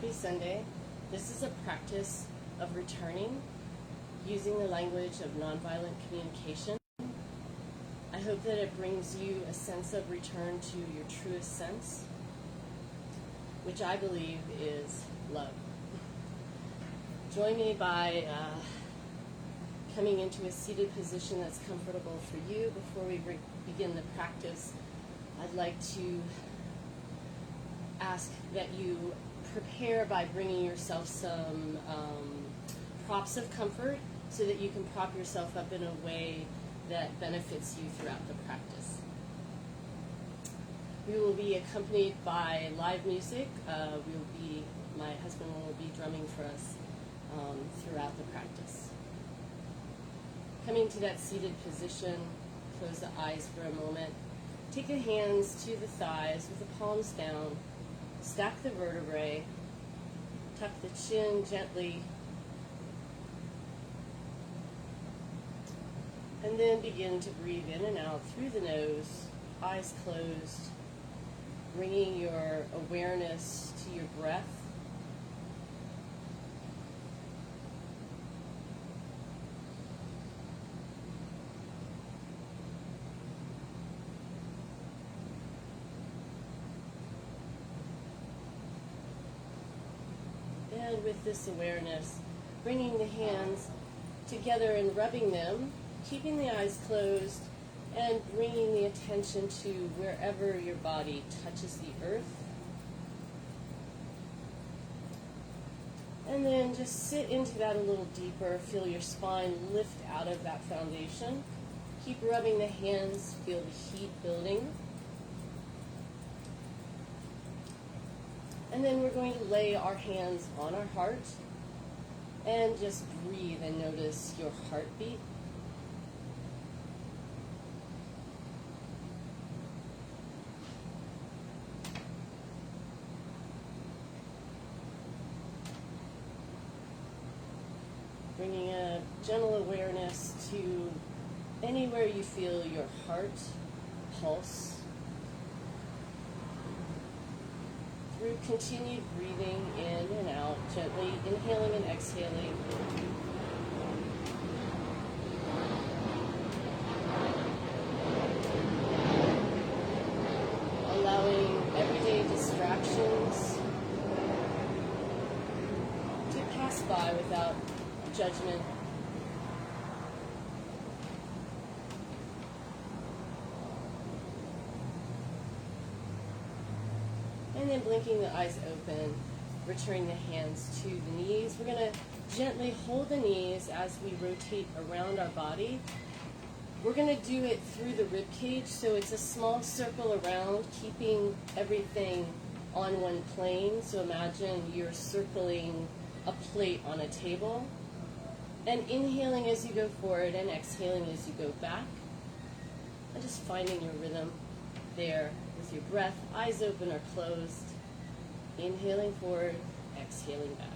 Happy Sunday. This is a practice of returning using the language of nonviolent communication. I hope that it brings you a sense of return to your truest sense, which I believe is love. Join me by coming into a seated position that's comfortable for you. Before we begin the practice, I'd like to ask that you prepare by bringing yourself some props of comfort so that you can prop yourself up in a way that benefits you throughout the practice. We will be accompanied by live music. My husband will be drumming for us throughout the practice. Coming to that seated position, close the eyes for a moment. Take the hands to the thighs with the palms down. Stack the vertebrae. Tuck the chin gently. And then begin to breathe in and out through the nose, eyes closed, bringing your awareness to your breath. And with this awareness, bringing the hands together and rubbing them, keeping the eyes closed, and bringing the attention to wherever your body touches the earth. And then just sit into that a little deeper. Feel your spine lift out of that foundation. Keep rubbing the hands. Feel the heat building. And then we're going to lay our hands on our heart and just breathe and notice your heartbeat. Bringing a gentle awareness to anywhere you feel your heart pulse. Through continued breathing in and out, gently inhaling and exhaling. Allowing everyday distractions to pass by without judgment. And then blinking the eyes open, returning the hands to the knees. We're going to gently hold the knees as we rotate around our body. We're going to do it through the rib cage, so it's a small circle around, keeping everything on one plane. So imagine you're circling a plate on a table, and inhaling as you go forward and exhaling as you go back, and just finding your rhythm there with your breath, eyes open or closed, inhaling forward, exhaling back.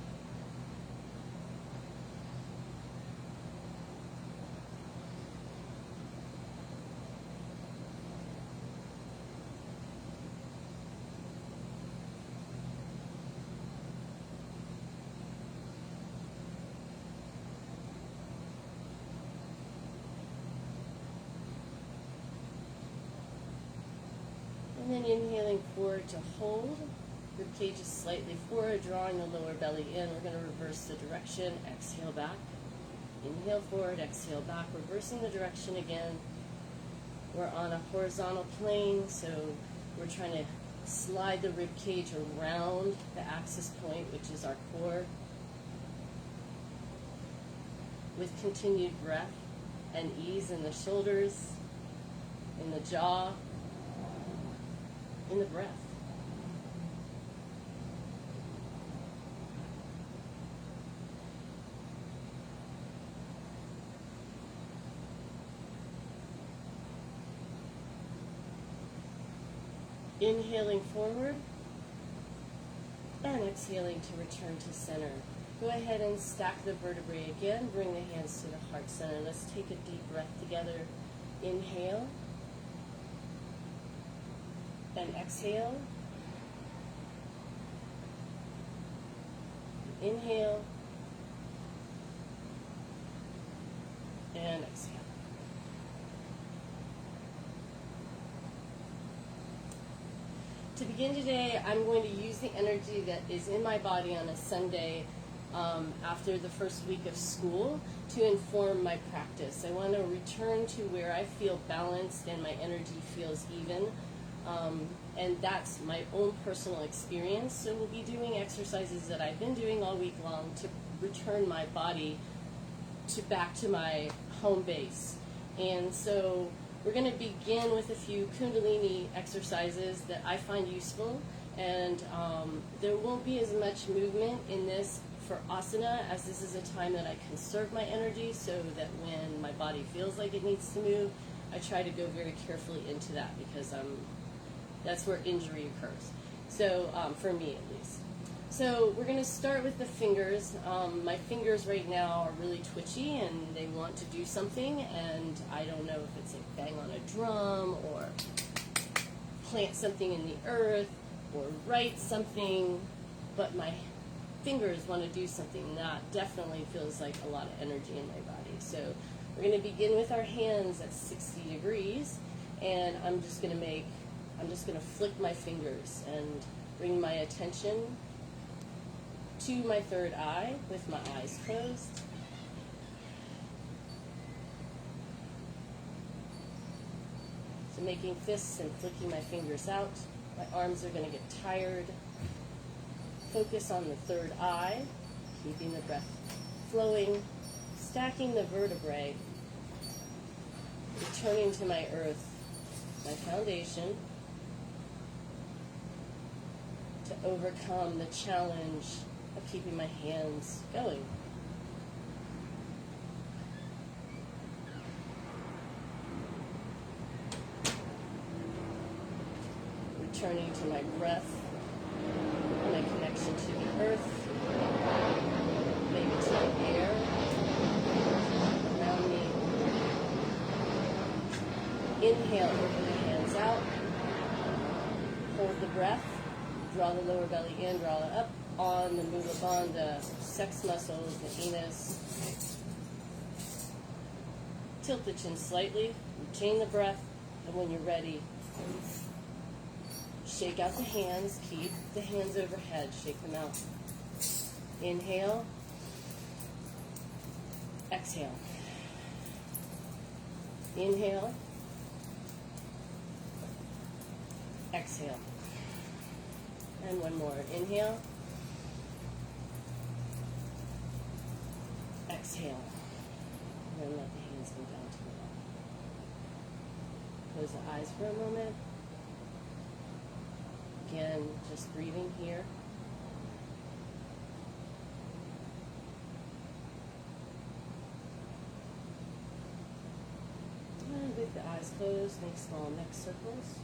And then inhaling forward to hold. Rib cage is slightly forward, drawing the lower belly in. We're going to reverse the direction. Exhale back. Inhale forward, exhale back. Reversing the direction again. We're on a horizontal plane, so we're trying to slide the rib cage around the axis point, which is our core, with continued breath and ease in the shoulders, in the jaw, in the breath. Inhaling forward and exhaling to return to center. Go ahead and stack the vertebrae again. Bring the hands to the heart center. Let's take a deep breath together. Inhale and exhale. Inhale. And exhale. To begin today, I'm going to use the energy that is in my body on a Sunday after the first week of school to inform my practice. I want to return to where I feel balanced and my energy feels even. And that's my own personal experience. So we'll be doing exercises that I've been doing all week long to return my body back to my home base. And so we're going to begin with a few Kundalini exercises that I find useful, and there won't be as much movement in this for asana, as this is a time that I conserve my energy, so that when my body feels like it needs to move, I try to go very carefully into that, because that's where injury occurs. So for me at least. So we're going to start with the fingers. My fingers right now are really twitchy and they want to do something, and I don't know if it's like bang on a drum or plant something in the earth or write something, but my fingers want to do something. That definitely feels like a lot of energy in my body. So we're going to begin with our hands at 60 degrees, and I'm just going to flick my fingers and bring my attention to my third eye with my eyes closed. So making fists and flicking my fingers out. My arms are going to get tired. Focus on the third eye, keeping the breath flowing, stacking the vertebrae, returning to my earth, my foundation, to overcome the challenge of keeping my hands going. Returning to my breath, my connection to the earth, maybe to the air around me. Inhale, open the hands out. Hold the breath. Draw the lower belly in, draw it up on the mula bandha, sex muscles, the anus. Tilt the chin slightly, retain the breath, and when you're ready, shake out the hands, keep the hands overhead, shake them out. Inhale, exhale. Inhale, exhale. And one more. Inhale. Exhale. And then let the hands go down to the bottom. Close the eyes for a moment. Again, just breathing here. And with the eyes closed, make small neck circles.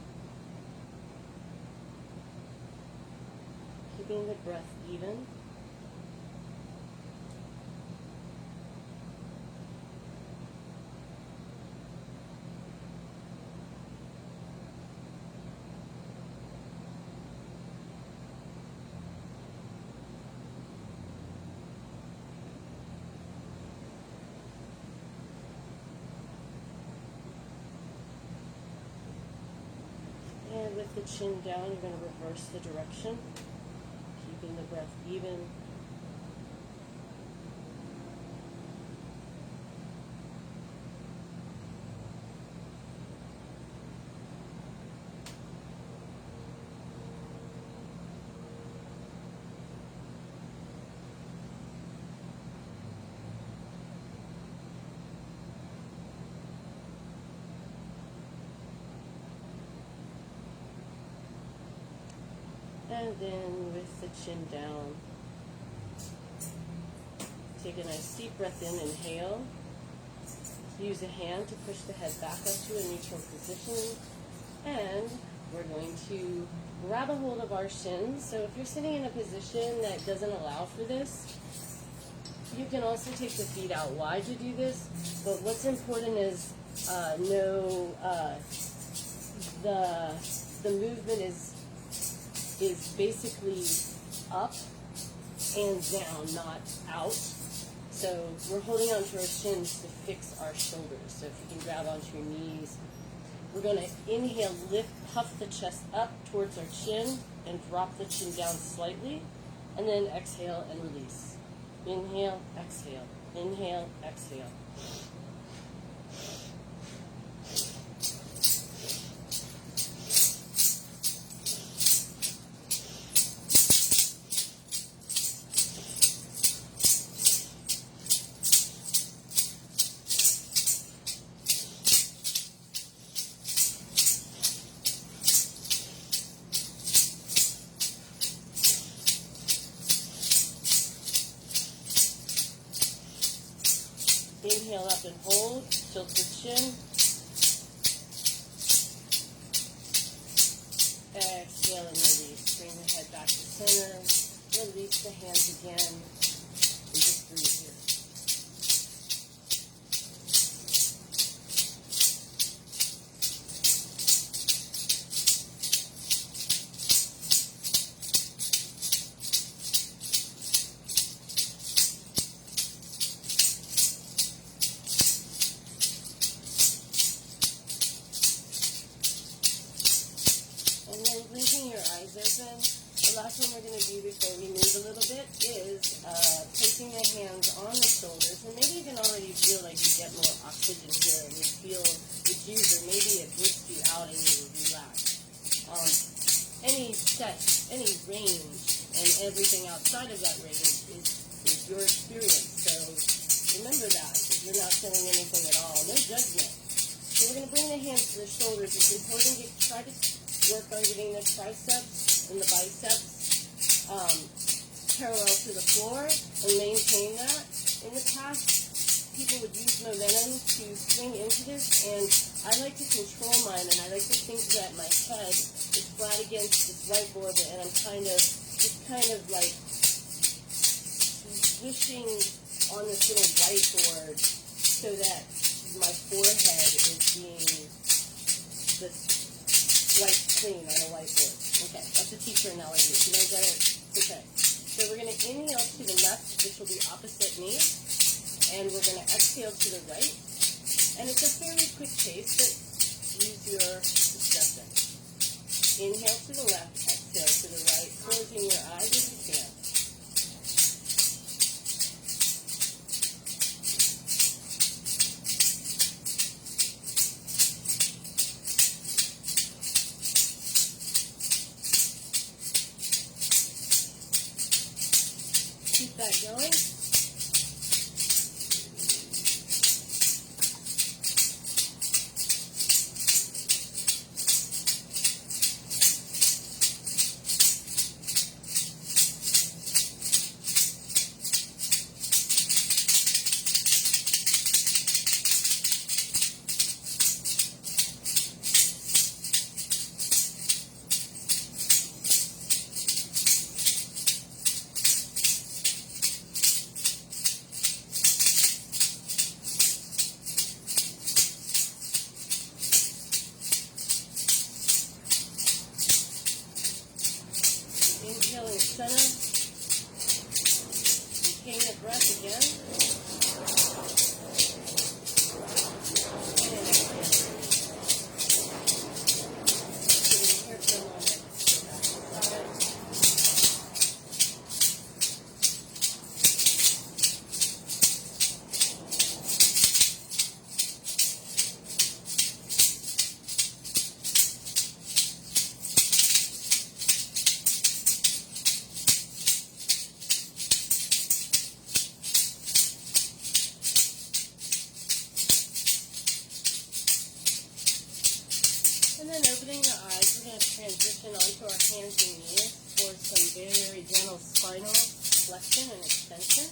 Keeping the breath even. And with the chin down, you're going to reverse the direction. Keeping the breath even. And then with the chin down, take a nice deep breath in, inhale. Use a hand to push the head back up to a neutral position. And we're going to grab a hold of our shins. So if you're sitting in a position that doesn't allow for this, you can also take the feet out wide to do this. But what's important is the movement is basically up and down, not out. So we're holding onto our shins to fix our shoulders. So if you can grab onto your knees. We're going to inhale, lift, puff the chest up towards our chin and drop the chin down slightly. And then exhale and release. Inhale, exhale. Inhale, exhale. Inhale up and hold, tilt the chin. Exhale and release. Bring the head back to center. Release the hands again. And just breathe here. Blinking your eyes open. The last one we're going to do before we move a little bit is placing the hands on the shoulders. And maybe you can already feel like you get more oxygen here and you feel the juice, or maybe it whips you out and you relax. Any range and everything outside of that range is your experience. So remember that if you're not feeling anything at all. No judgment. So we're going to bring the hands to the shoulders. It's important to try to work on getting the triceps and the biceps parallel to the floor and maintain that. In the past, people would use momentum to swing into this, and I like to control mine, and I like to think that my head is flat against this whiteboard, and I'm kind of like swishing on this little whiteboard so that my forehead is being this white screen on a whiteboard. Okay, that's a teacher analogy. If you don't get it, it's okay. So we're going to inhale to the left, which will be opposite knee, and we're going to exhale to the right. And it's a fairly quick pace, but use your discretion. Inhale to the left, exhale to the right, closing your eyes if you can. Keep that going. Inhaling center. Retain the breath again. And exhale. Sitting here for a moment. Go back to the side. And then opening the eyes, we're going to transition onto our hands and knees for some very, very gentle spinal flexion and extension.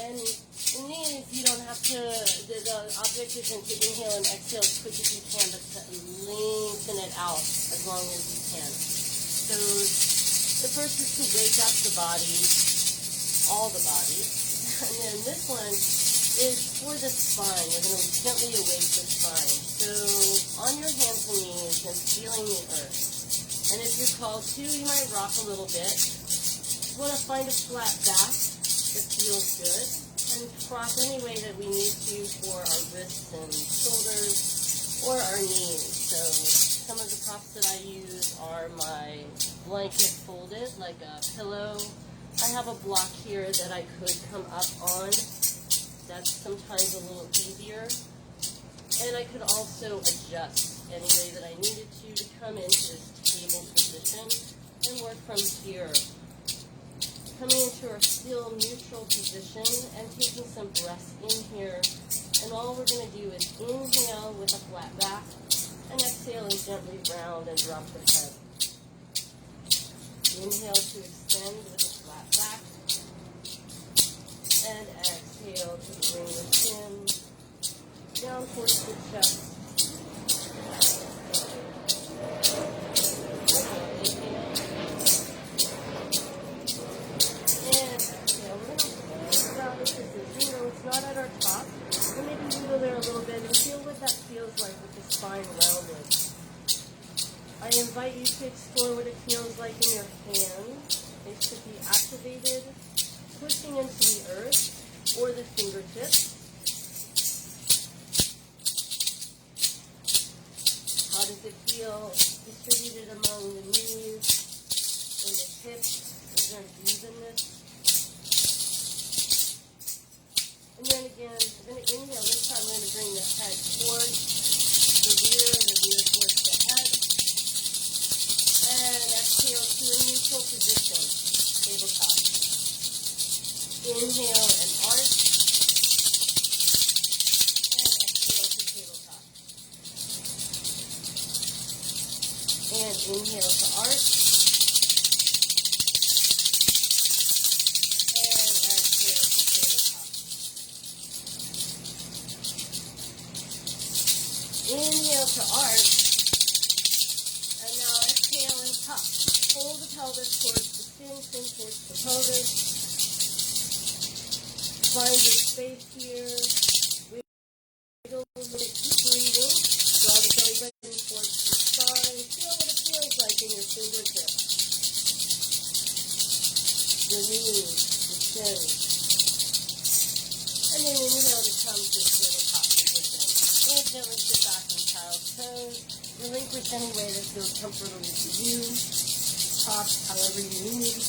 And in these, you don't have to, the object isn't to inhale and exhale as quick as you can, but to lengthen it out as long as you can. So the first is to wake up the body, all the body. And then this one is for the spine. We're going to gently awake the spine. So on your hands and knees and feeling the earth. And if you're called to, you might rock a little bit. just want to find a flat back that feels good, and prop any way that we need to for our wrists and shoulders or our knees. So some of the props that I use are my blanket folded like a pillow. I have a block here that I could come up on. That's sometimes a little easier. And I could also adjust any way that I needed to come into this table position and work from here. Coming into our still neutral position and taking some breaths in here. And all we're going to do is inhale with a flat back and exhale and gently round and drop the head. Inhale to extend with a flat back. And exhale to bring the chin down towards the chest. Not at our top, and maybe wiggle there a little bit and feel what that feels like with the spine rounded. I invite you to explore what it feels like in your hands. They should be activated, pushing into the earth or the fingertips. How does it feel distributed among the knees and the hips? Is there an evenness? And then again, we're going to inhale. This time we're going to bring the head towards the rear towards the head. And exhale to a neutral position, tabletop. Inhale and arch. And exhale to tabletop. And inhale to arch. Inhale to arch, and now exhale and tuck. Pull the pelvis towards the chin towards the pelvis. Find your space here. Wiggle a little bit, keep breathing. Draw the belly button towards the spine. Feel what it feels like in your fingertips. Your knees, the chin. And then inhale to come to the top position. And gently sit back in child's pose. Relinquish any way that feels comfortable to you. Prop however you need.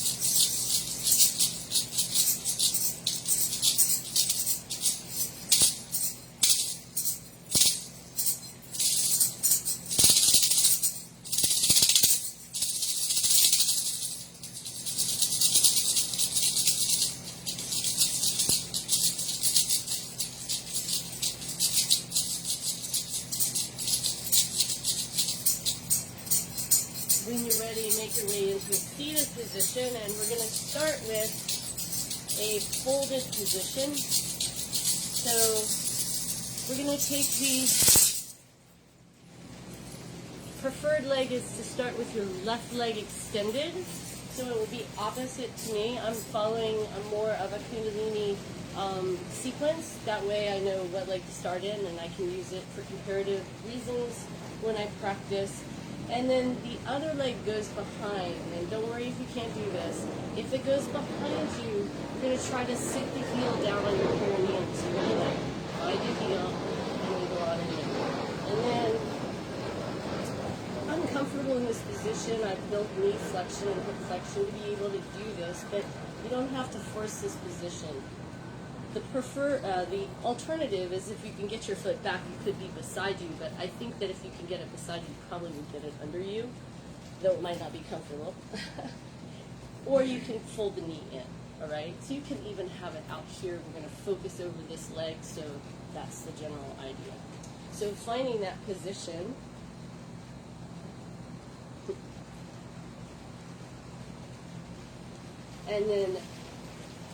When you're ready, make your way into a seated position, and we're going to start with a folded position. So we're going to take the preferred leg is to start with your left leg extended. So it will be opposite to me. I'm following a more of a Kundalini sequence. That way I know what leg to start in, and I can use it for comparative reasons when I practice. And then the other leg goes behind, and don't worry if you can't do this. If it goes behind you, you're going to try to sit the heel down on your perineum. So you're going to find your heel and wiggle on it in. And then, I'm comfortable in this position. I've built knee flexion and hip flexion to be able to do this, but you don't have to force this position. The alternative is if you can get your foot back, it could be beside you, but I think that if you can get it beside you, you probably would get it under you, though it might not be comfortable. Or you can fold the knee in, all right? So you can even have it out here. We're going to focus over this leg, so that's the general idea. So finding that position, and then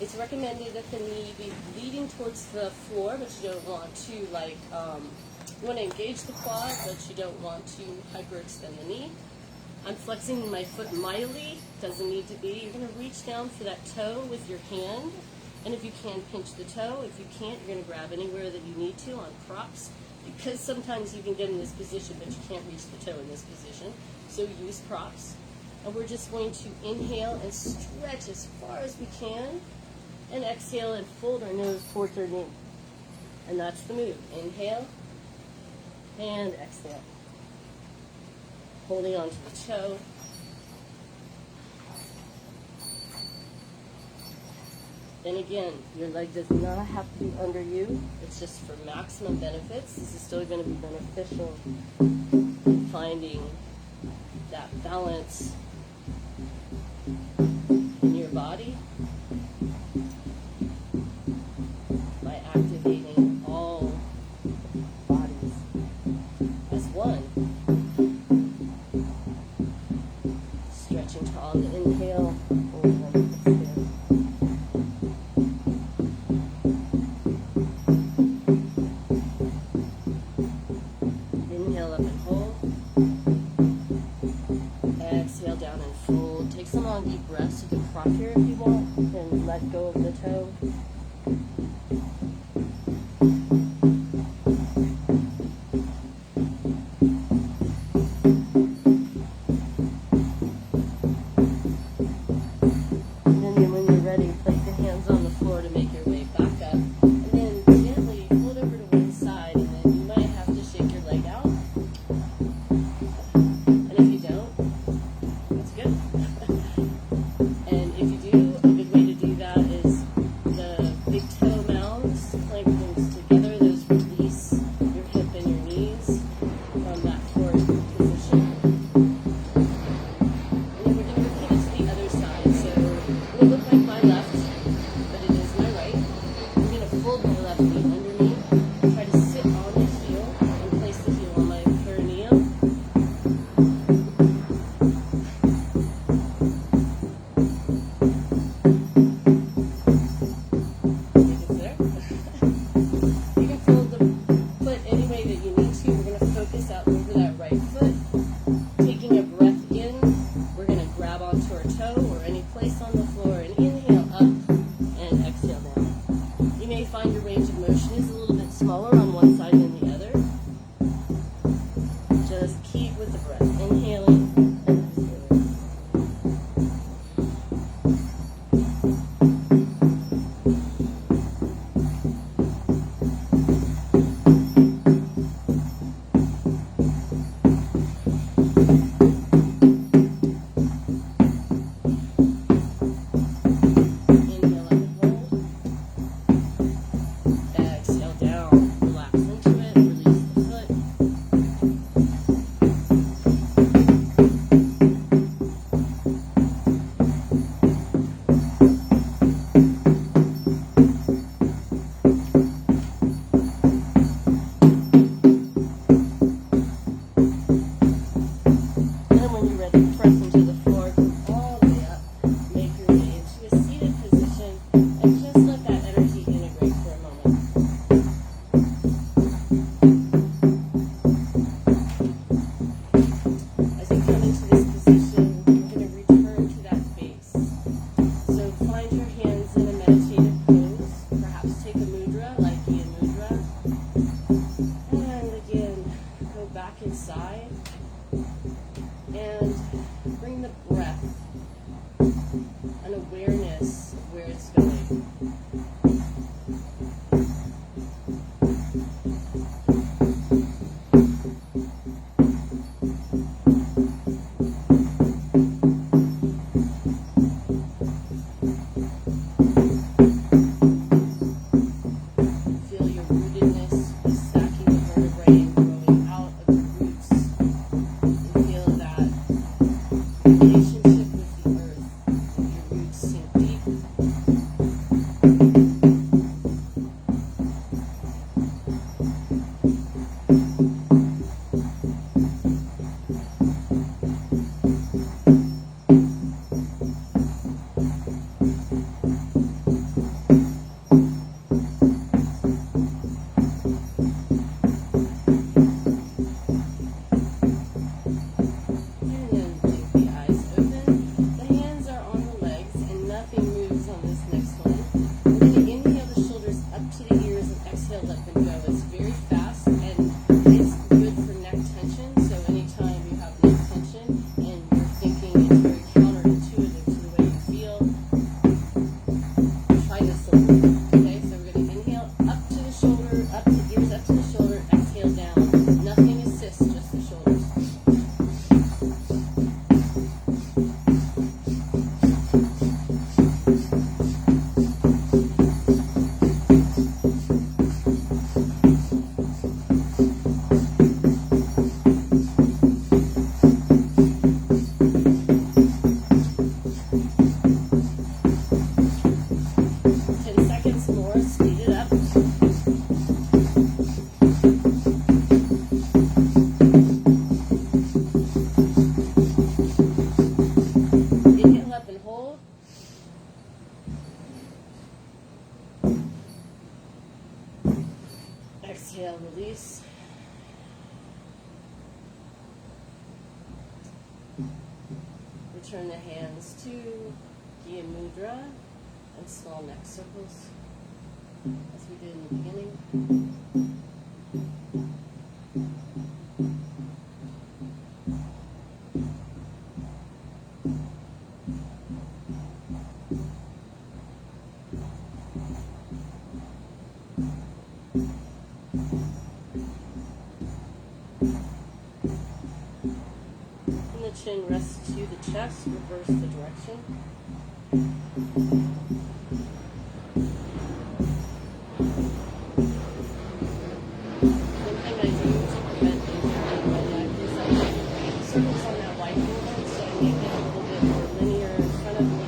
it's recommended that the knee be leading towards the floor, but you don't want to you want to engage the quad, but you don't want to hyperextend the knee. I'm flexing my foot mildly, doesn't need to be. You're going to reach down for that toe with your hand, and if you can, pinch the toe. If you can't, you're going to grab anywhere that you need to on props, because sometimes you can get in this position, but you can't reach the toe in this position. So use props. And we're just going to inhale and stretch as far as we can, and exhale and fold our nose towards our knee. And that's the move. Inhale and exhale. Holding on to the toe. Then again, your leg does not have to be under you. It's just for maximum benefits. This is still going to be beneficial in finding that balance in your body by activating all bodies as one. Stretching tall on the inhale, hold on the exhale. Inhale up and hold. Exhale down and fold. Take some long deep breaths. You can crock here if you want, and let go of the toe. hold. Exhale, release. Return the hands to Giya Mudra and small neck circles, as we did in the beginning. And the chin rests to the chest, reverse the direction. One thing I do to prevent injury in my neck is I make circles on that whiteboard, so I make it a little bit more linear in front of me,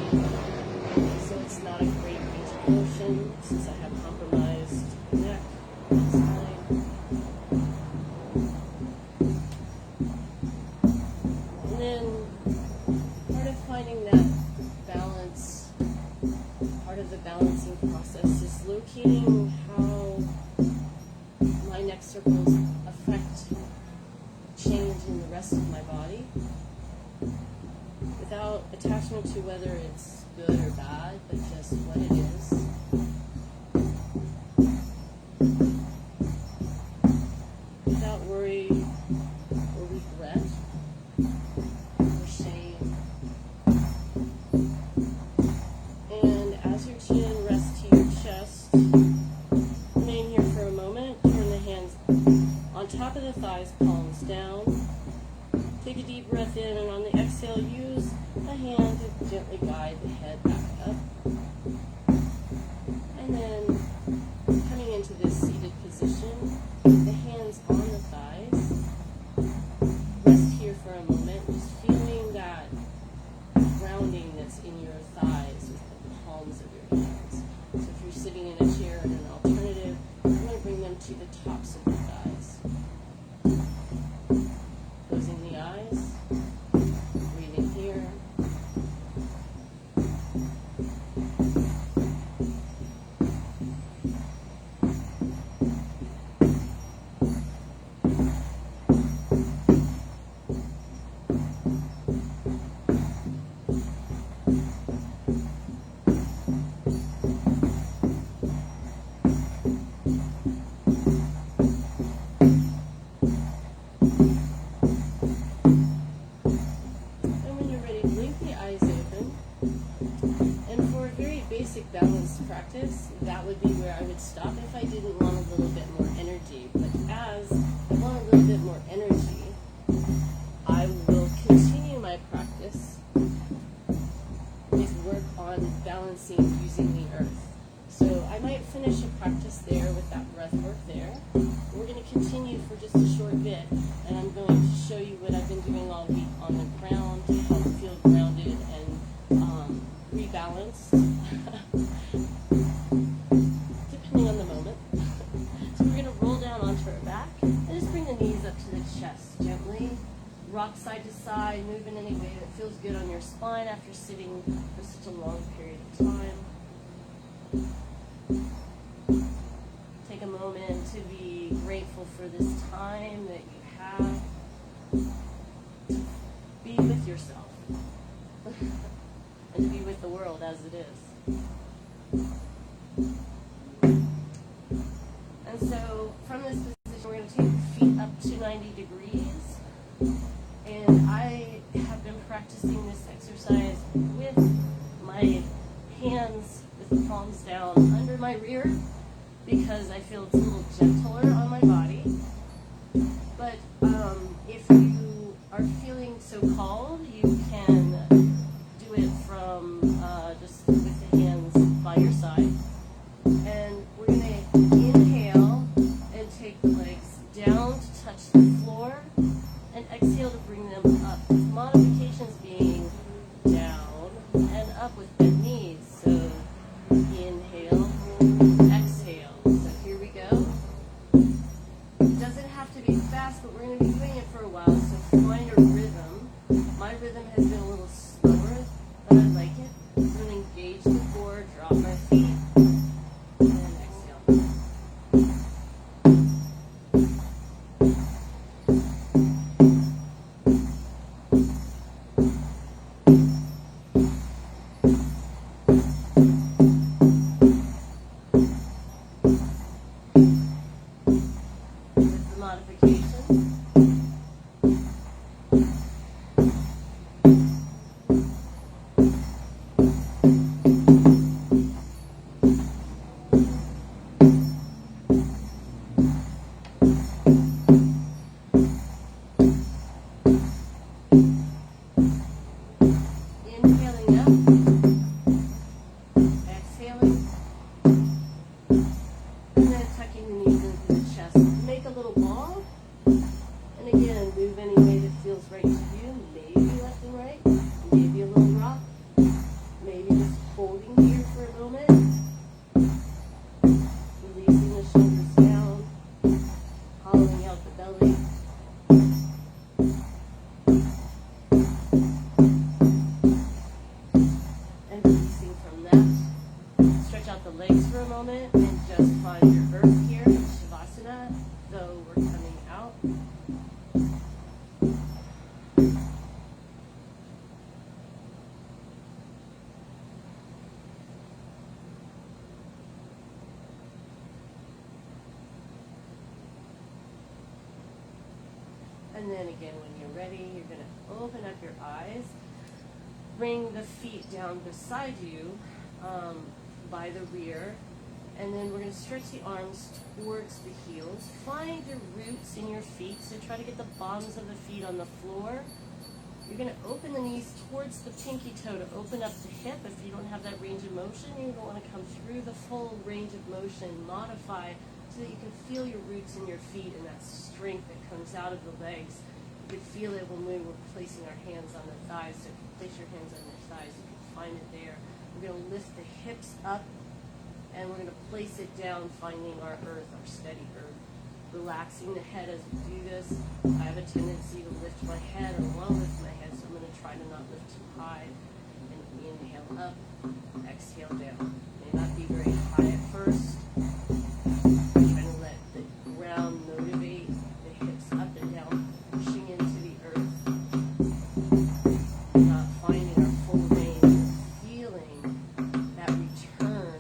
so it's not a great range of motion since I have compromised neck and spine. And then part of finding that balance, part of the balancing process is locating how my neck circles affect change in the rest of my body without attachment to whether it's good or bad, but just what it is. Without worry or regret or shame. And as your chin rests to your chest, remain here for a moment. Turn the hands on top of the thighs, palms down. Take a deep breath in, and on the exhale, use a hand to gently guide the head back up. And then, coming into this seated position, the hands on the thighs. Rest here for a moment, just feeling that grounding that's in your thighs with the palms of your hands. So if you're sitting in a chair in an alternative, I'm going to bring them to the tops of the thighs. Closing the eyes, breathing here. Balance practice, that would be where I would stop if I didn't want a little bit more energy. But as I want a little bit more energy, I will continue my practice with work on balancing using the earth. So I might finish a practice there with that breath work there. We're going to continue for just a short bit, and I'm going to show you what I've been doing all week on the ground to help feel grounded and rebalanced. Depending on the moment. So we're going to roll down onto our back and just bring the knees up to the chest gently. Rock side to side, move in any way that feels good on your spine after sitting for such a long period of time. Take a moment to be grateful for this time that you have. Be with yourself. And to be with the world as it is. And so from this position, we're going to take the feet up to 90 degrees. And I have been practicing this exercise with my hands with the palms down under my rear because I feel it's a little gentler on my body. But if you are feeling so called, you can do it from just with the hands by your side. And we're going to inhale and take the legs down to touch the floor and exhale to bring them up. With modifications being down and up with the knees. So inhale, exhale. So here we go. It doesn't have to be fast, but we're going to be doing it for a while. So find a rhythm. My rhythm has been a little slower, but I like it. from left. Stretch out the legs for a moment and just find your earth here, Shavasana, though we're coming out. And then again, when you're ready, you're going to open up your eyes. Bring the feet down beside you by the rear. And then we're going to stretch the arms towards the heels. Find your roots in your feet. So try to get the bottoms of the feet on the floor. You're going to open the knees towards the pinky toe to open up the hip. If you don't have that range of motion, you don't want to come through the full range of motion. Modify so that you can feel your roots in your feet and that strength that comes out of the legs. You can feel it when we were placing our hands on the thighs. So if you place your hands on your thighs, you can find it there. We're going to lift the hips up, and we're going to place it down, finding our earth, our steady earth. Relaxing the head as we do this. I have a tendency to lift my head, or want to lift my head, so I'm going to try to not lift too high. And inhale up, exhale down. May not be very high at first. Trying to let the ground motivate the hips up and down, pushing into the earth. Not finding our full range of feeling that return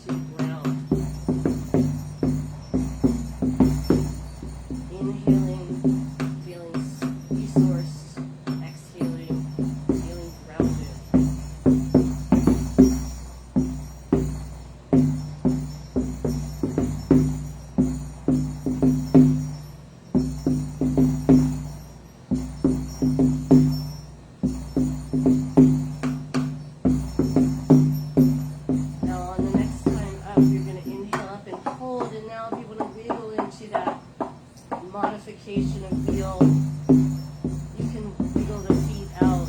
to the ground. Inhaling, feeling resourced. Exhaling, feeling grounded. Now on the next time up, you're going to inhale up and hold, and now if you want to wiggle into that modification of wheel, you can wiggle the feet out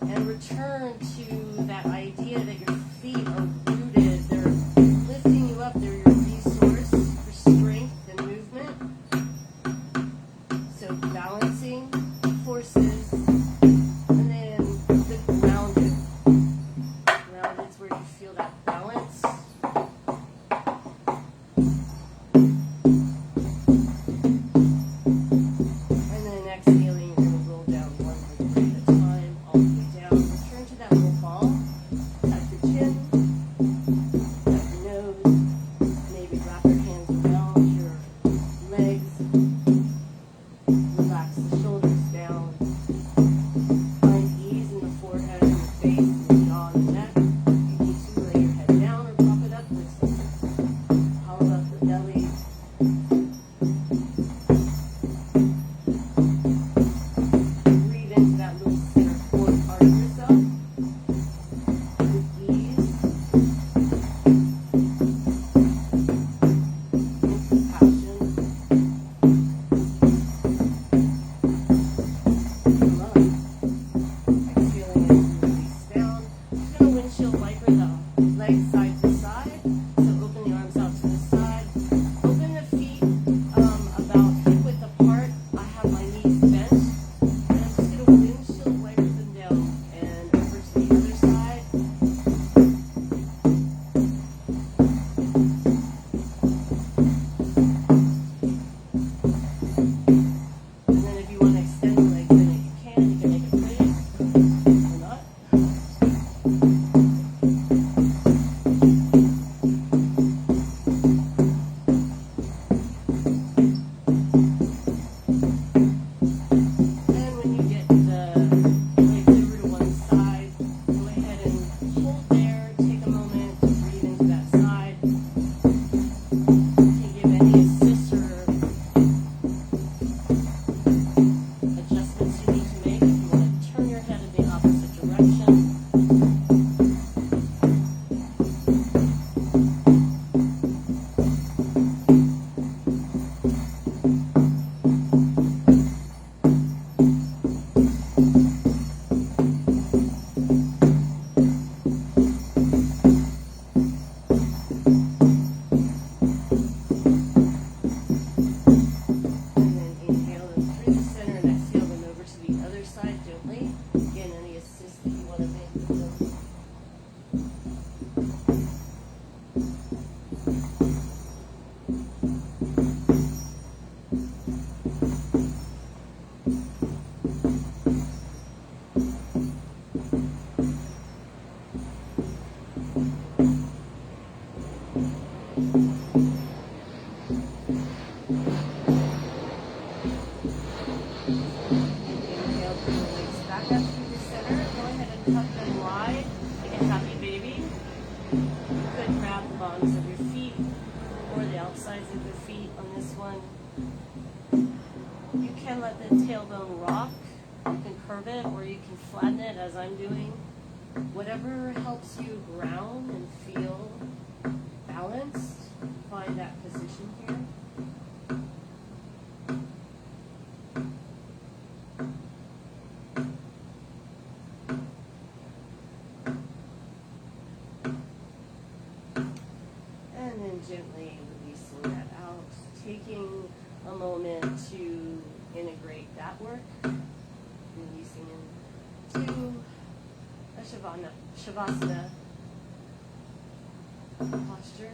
and return to that idea that your feet are rooted. They're lifting you up. They're your resource for strength and movement. So balancing forces, and then the grounded. Grounded is where you feel that balance. And then exhaling, you're going to roll down one vertebrae at a time, all the way down. Return to that little ball. Tuck your chin, tuck your nose, maybe wrap your hands around your legs. Relax the shoulders down. Find ease in the forehead and the face and the jaw and the neck. You need to lay your head down or prop it up with something. Hollow up the belly. Breathe into that little center core part of yourself with ease and compassion and love. Exhaling as you release down. the tailbone rock. You can curve it or you can flatten it as I'm doing. Whatever helps you ground and feel balanced, find that position here. And then gently releasing that out, taking a moment to integrate that work, releasing into a Shavasana posture.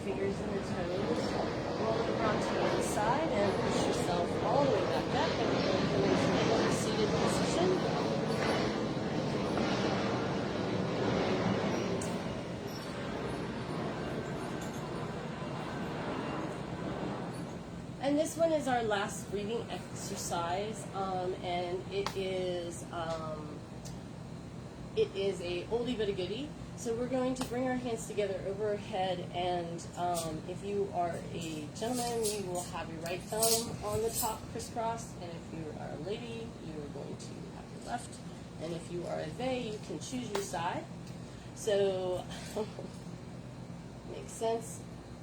Fingers and the toes. Roll it around to the inside and push yourself all the way back up and come into a seated position. And this one is our last breathing exercise, and it is a oldie but a goodie. So we're going to bring our hands together over our head, and if you are a gentleman, you will have your right thumb on the top crisscross, and if you are a lady, you're going to have your left, and if you are a they, you can choose your side. So, makes sense.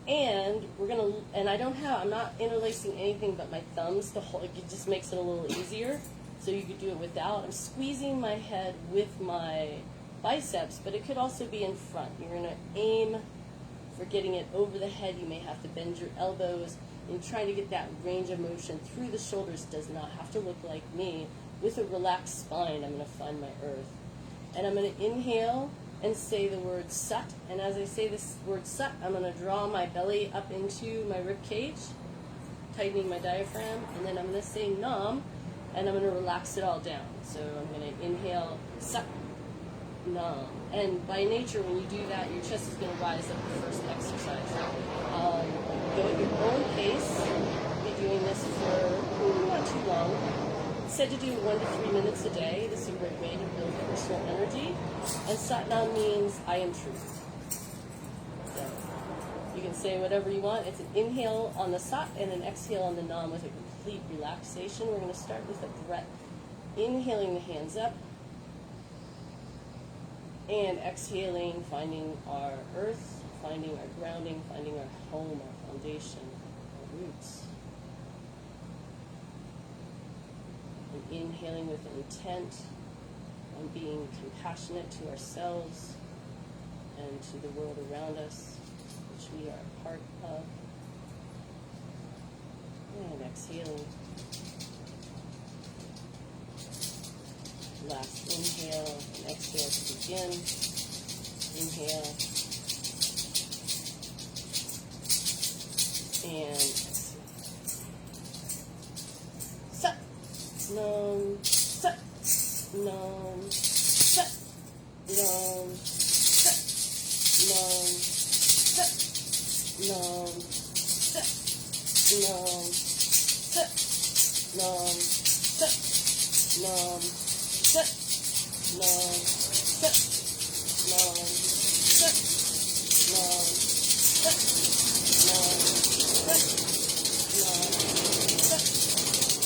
And we're gonna, and I'm not interlacing anything but my thumbs to hold. It just makes it a little easier. So you could do it without. I'm squeezing my head with my biceps, but it could also be in front. You're going to aim for getting it over the head. You may have to bend your elbows and trying to get that range of motion through the shoulders. Does not have to look like me. With a relaxed spine, I'm going to find my earth. And I'm going to inhale and say the word sat. And as I say this word sat, I'm going to draw my belly up into my rib cage, tightening my diaphragm. And then I'm going to say nam, and I'm going to relax it all down. So I'm going to inhale sat. Nam. And by nature, when you do that, your chest is going to rise up the first exercise. Go at your own pace. Be doing this for not too long. It's said to do 1 to 3 minutes a day. This is a great way to build personal energy. And Sat Nam means I am truth. So you can say whatever you want. It's an inhale on the Sat and an exhale on the Nam with a complete relaxation. We're going to start with a breath. Inhaling the hands up. And exhaling, finding our earth, finding our grounding, finding our home, our foundation, our roots. And inhaling with intent on being compassionate to ourselves and to the world around us, which we are a part of. And exhaling. Last inhale and exhale to begin. Inhale and exhale. Sat, nam, sat, nam, sat, nam, sat, nam, sat, nam, sat, nam, sat, nam, sat, nam. Sit, nam, sit, nam, sit, nam, sit, nam, sit, nam, sit, nam, sit, nam,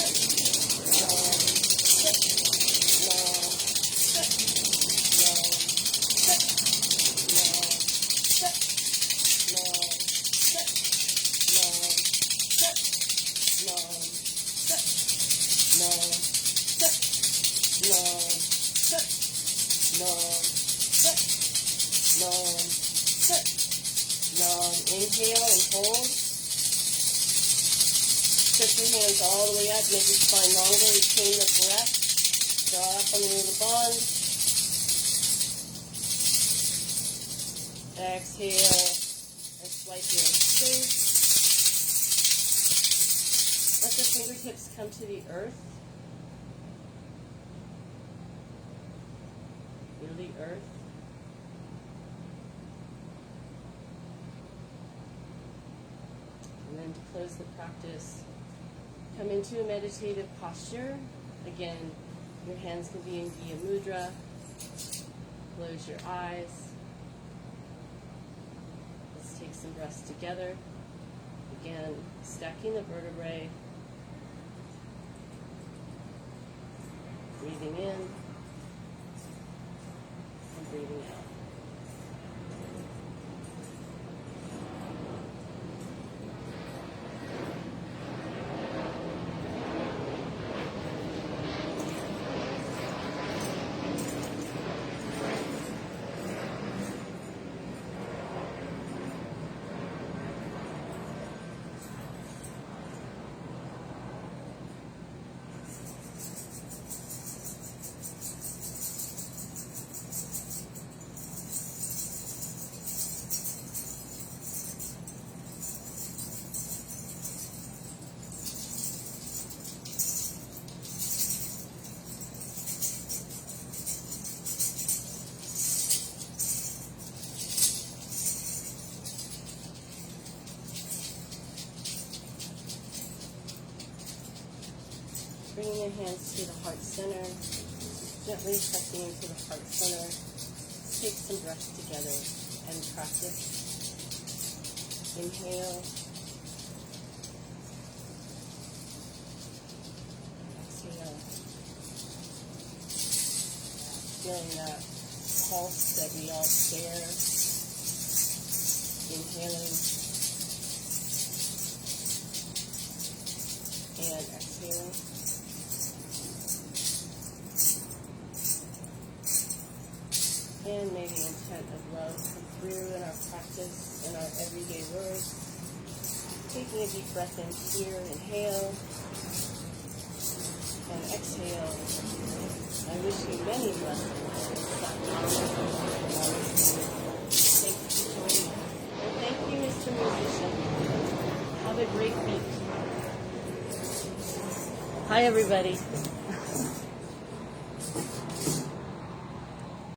sit, nam, sit, nam, sit, nam, sit, nam, sit, nam, sit, nam, sit, nam. Nam, sit, nam, sit, nam, sit, nam. Inhale and hold. Stretch your hands all the way up, make your spine longer, retain the breath. Draw up under the bond. Exhale and swipe your space. Let the fingertips come to the earth. Feel the earth. And then to close the practice, come into a meditative posture. Again, your hands can be in Gya Mudra. Close your eyes. Let's take some breaths together. Again, stacking the vertebrae. Breathing in and breathing out. Bringing your hands to the heart center, gently pressing into the heart center. Take some breaths together and practice. Inhale. Exhale. Feeling that pulse that we all share. Inhaling. And exhaling. And may the intent of love come through in our practice, in our everyday words. Taking a deep breath in here, inhale, and exhale. I wish you many blessings. Thank you for joining us. And thank you, Mr. Musician. Have a great week. Hi, everybody.